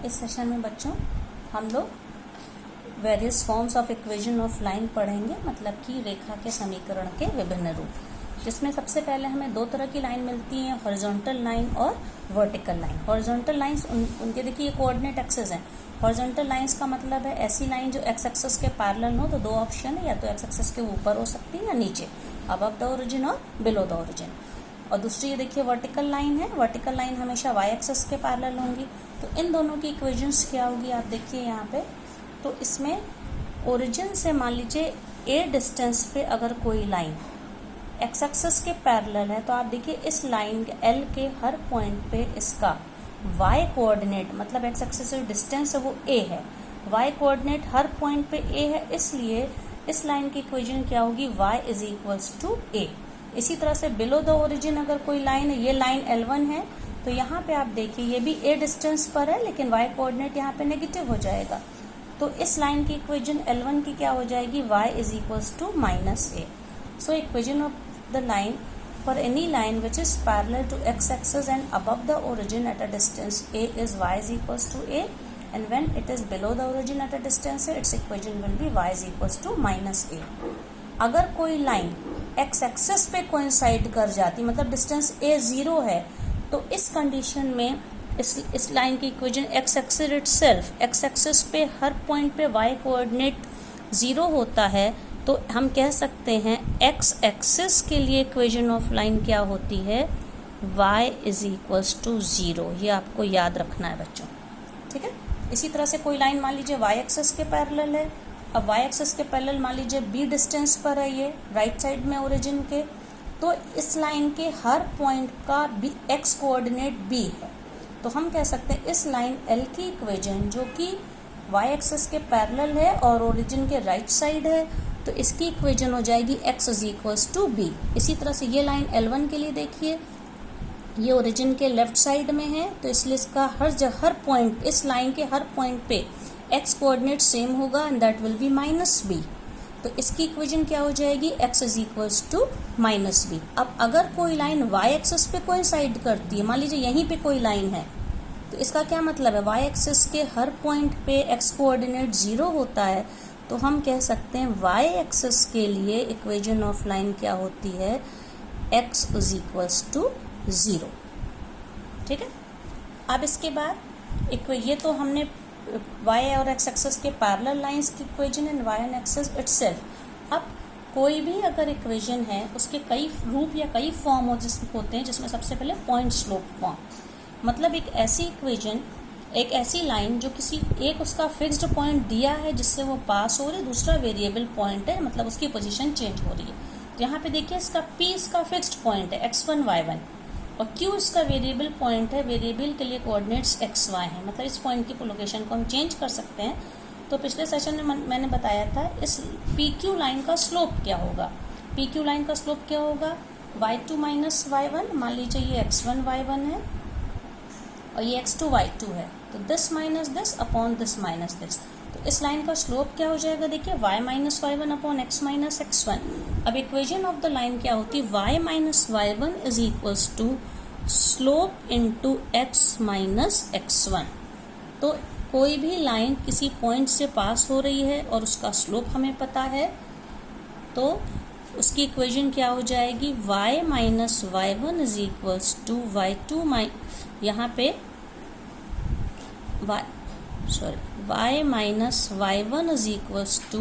इस सेशन में बच्चों हम लोग various forms of equation of line पढ़ेंगे, मतलब कि रेखा के समीकरण के विभिन्न रूप, जिसमें सबसे पहले हमें दो तरह की लाइन मिलती हैं, हॉरिजॉन्टल लाइन और वर्टिकल लाइन। हॉरिजॉन्टल लाइंस उनके देखिए कोऑर्डिनेट एक्सेस हैं। हॉरिजॉन्टल लाइंस का मतलब है ऐसी लाइन जो एक्स एक्सिस के पैरेलल हो, तो दो ऑप्शन है, या तो एक्स एक्सिस के ऊपर हो सकती है या नीचे, अबव द ओरिजिन और बिलो द ओरिजिन। और दूसरी ये देखिए वर्टिकल लाइन है। वर्टिकल लाइन हमेशा वाई एक्सिस के पैरेलल होंगी। तो इन दोनों की इक्वेशंस क्या होगी आप देखिए यहाँ पे। तो इसमें ओरिजिन से मान लीजिए ए डिस्टेंस पे अगर कोई लाइन एक्स एक्सिस के पैरेलल है, तो आप देखिए इस लाइन एल के हर पॉइंट पे इसका वाई कोऑर्डिनेट, मतलब एक्स एक्सिस से डिस्टेंस है वो ए है, वाई कोऑर्डिनेट हर पॉइंट पे ए है, इसलिए इस लाइन की इक्वेशन क्या होगी, y इज इक्वल्स टू ए। इसी तरह से बिलो द ओरिजिन अगर कोई लाइन है, ये लाइन L1 है, तो यहाँ पे आप देखिए ये भी a डिस्टेंस पर है, लेकिन y कोऑर्डिनेट यहाँ पे नेगेटिव हो जाएगा। तो इस लाइन की इक्वेशन L1 की क्या हो जाएगी, y is equals to minus a. So equation of the line for any line which is parallel to x axis and above the origin at a distance a is y is equals to a, and when it is below the origin at a distance its equation will be y is equals to minus a। अगर कोई line x axis पे coincide कर जाती, मतलब distance a 0 है, तो इस condition में इस लाइन की equation x axis itself, x axis पे हर पॉइंट पे y कोऑर्डिनेट 0 होता है, तो हम कह सकते हैं x एक्सिस के लिए इक्वेशन ऑफ लाइन क्या होती है, y इज इक्वल्स टू 0। ये आपको याद रखना है बच्चों, ठीक है। इसी तरह से कोई लाइन मान लीजिए y एक्सिस के पैरेलल है। अब y एक्सिस के पैरेलल मान लीजिए b डिस्टेंस पर है, ये राइट साइड में ओरिजिन के, तो इस लाइन के हर पॉइंट का x कोऑर्डिनेट b है, तो हम कह सकते हैं इस लाइन L की इक्वेशन जो कि y एक्सिस के पैरेलल है और ओरिजिन के राइट साइड है, तो इसकी इक्वेशन हो जाएगी x is equals to b। इसी तरह से ये लाइन L1 के लिए देखिए, ये ओरिजिन के लेफ्ट साइड में है, तो इसलिए इसका हर पॉइंट, इस लाइन के हर पॉइंट पे x कोऑर्डिनेट सेम होगा and that will be minus b. तो इसकी इक्वेशन क्या हो जाएगी, x is equals to minus b. अब अगर कोई लाइन y एक्सिस पे कोइंसाइड करती है, मान लीजिए यहीं पे कोई लाइन है, तो इसका क्या मतलब है, y एक्सिस के हर पॉइंट पे x कोऑर्डिनेट 0 होता है, तो हम कह सकते हैं y एक्सिस के लिए इक्वेशन ऑफ लाइन क्या होती है, x इज इक्वल्स टू 0, ठीक है। अब इसके बाद ये तो हमने y और x एक्सिस के पैरेलल लाइंस की equation and y axis itself. अब कोई भी अगर इक्वेशन है, उसके कई रूप या कई फॉर्म होते हैं, जिसमें सबसे पहले पॉइंट स्लोप फॉर्म, मतलब एक ऐसी इक्वेशन, एक ऐसी लाइन जो किसी एक उसका फिक्स्ड पॉइंट दिया है जिससे वो पास हो रही है, दूसरा वेरिएबल पॉइंट है, मतलब उसकी पोजीशन चेंज हो रही है। तो यहाँ पे देखिए इसका p इसका फिक्स्ड पॉइंट है x1 y1, और q इसका वेरिएबल पॉइंट है, वेरिएबल के लिए कोऑर्डिनेट्स x y हैं, मतलब इस पॉइंट की लोकेशन को हम चेंज कर सकते हैं। तो पिछले सेशन में मैंने बताया था इस PQ लाइन का स्लोप क्या होगा। PQ लाइन का स्लोप क्या होगा, y2 माइनस y1, मान लीजिए ये x1 y1 है और ये x2 y2 है, तो this minus this upon this minus this, तो इस लाइन का स्लोप क्या हो जाएगा, देखिए y minus y1 upon x minus x1। अब इक्वेशन ऑफ द लाइन क्या होती है, y minus y1 is equals to slope into x minus x1। तो कोई भी लाइन किसी पॉइंट से पास हो रही है और उसका स्लोप हमें पता है, तो उसकी इक्वेशन क्या हो जाएगी, y minus y1 is equals to y2 यहाँ पे y minus y1 is equals to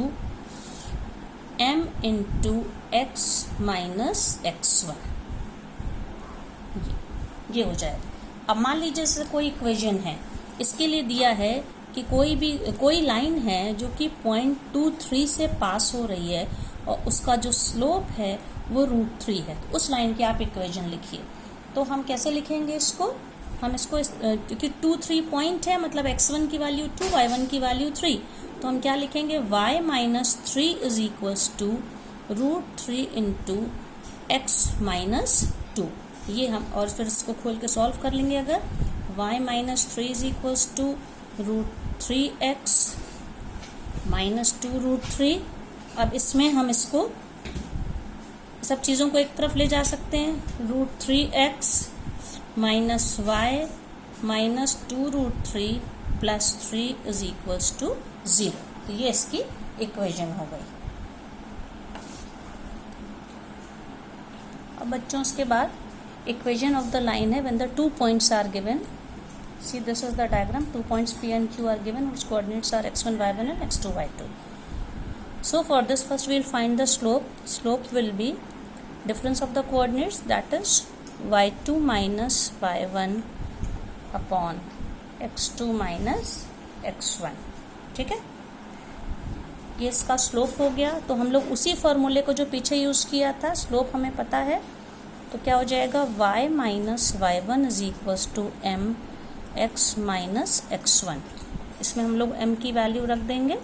m into x minus x1, ये हो जाएगा। अब मान लीजिए जैसे कोई इक्वेशन है, इसके लिए दिया है कि कोई लाइन है जो कि पॉइंट 2-3 से पास हो रही है और उसका जो स्लोप है वो √3 है, तो उस लाइन की आप इक्वेशन लिखिए। तो हम कैसे लिखेंगे इसको, हम इसको क्योंकि 2-3 पॉइंट है, मतलब x1 की वैल्यू 2, y1 की वैल्यू 3, तो हम क्या लिखेंगे, y minus 3 is equals to √3 into x minus 2। ये हम और फिर इसको खोल के सॉल्व कर लेंगे। अगर y minus 3 is equals to √3x minus 2√3, अब इसमें हम इसको सब चीज़ों को एक तरफ ले जा सकते हैं, √3x minus y minus 2√3 plus 3 is equals to 0। तो ये इसकी इक्वेशन हो गई। अब बच्चों उसके बाद इक्वेशन ऑफ द लाइन है when the 2 points are given. See, this is the diagram. 2 points P and Q are given, which coordinates are x1, y1 and x2, y2. So for this, first we will find the slope. Slope will be difference of the coordinates, that is y2 minus y1 upon x2 minus x1। ठीक है, ये इसका slope हो गया। तो हम लोग उसी फॉर्मूले को जो पीछे यूज़ किया था, स्लोप हमें पता है, तो क्या हो जाएगा y minus y1 is equals to m x minus x1। इसमें हम लोग m की वैल्यू रख देंगे।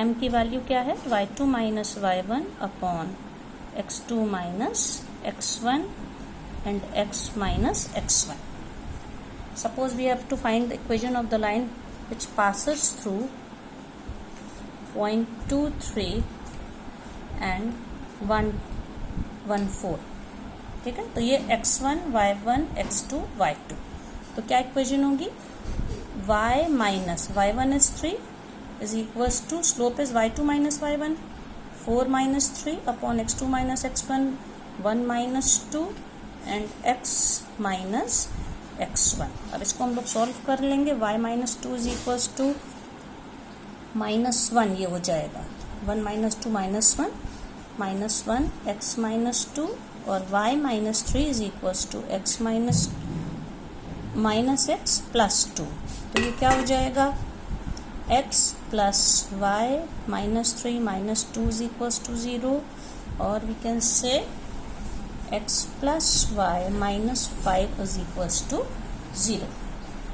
m की वैल्यू क्या है, y2 minus y1 upon x2 minus x1 and x minus x1। Suppose we have to find the equation of the line which passes through point 2, 3 and 1, 1, 4। ठीक है, तो ये x1, y1, x2, y2। तो क्या equation होगी, y minus y1 is 3 is equals to slope is y2 minus y1, 4 minus 3 upon x2 minus x1, 1 minus 2 and x minus x1। अब इसको हम लोग सॉल्व कर लेंगे। y minus 2 is equals to -1, ये हो जाएगा 1 माइनस 2 -1 -1 x माइनस 2 और y minus 3 is equals to x minus x plus 2। तो ये क्या हो जाएगा, x plus y minus 3 minus 2 is equals to 0, और we can say x plus y minus 5 is equals to 0।